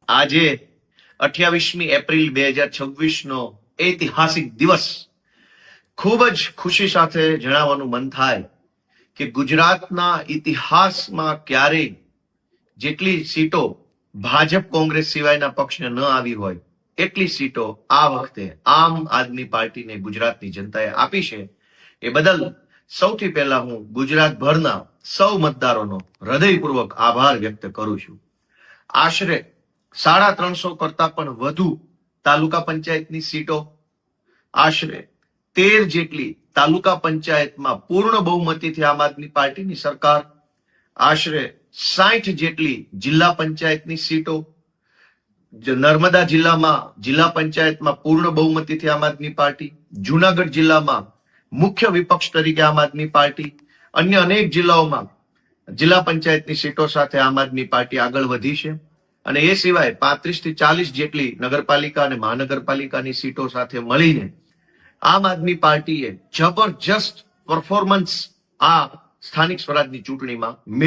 આજે 28મી એપ્રિલ 2026 નો ઐતિહાસિક દિવસ ખૂબ જ ખુશી સાથે જણાવવાનું મન થાય કે ગુજરાતના ઇતિહાસમાં ક્યારેય જેટલી સીટો ભાજપ કોંગ્રેસ સિવાયના પક્ષને ન આવી હોય એટલી સીટો આ વખતે આમ આદમી પાર્ટીને ગુજરાતની જનતાએ આપી છે. એ બદલ સૌથી પહેલા હું ગુજરાતભરના સૌ મતદારોનો હૃદયપૂર્વક આભાર વ્યક્ત કરું છું. આશરે 350 કરતા પણ વધુ તાલુકા પંચાયતની સીટો, આશરે 13 જેટલી તાલુકા પંચાયતમાં પૂર્ણ બહુમતીથી આમ આદમી પાર્ટીની સરકાર, આશરે 60 જેટલી જિલ્લા પંચાયતની સીટો, નર્મદા જિલ્લામાં જિલ્લા પંચાયતમાં પૂર્ણ બહુમતીથી આમ આદમી પાર્ટી, જુનાગઢ જિલ્લામાં મુખ્ય વિપક્ષ તરીકે આમ આદમી પાર્ટી, અન્ય અનેક જિલ્લાઓમાં જિલ્લા પંચાયતની સીટો સાથે આમ આદમી પાર્ટી આગળ વધી છે. અને એ સિવાય 35 થી 40 જેટલી નગરપાલિકા અને મહાનગરપાલિકાની સીટો સાથે મળીને આમ આદમી પાર્ટીએ જબરજસ્ત પરફોર્મન્સ આ સ્થાનિક સ્વરાજની ચૂંટણીમાં મેળવી.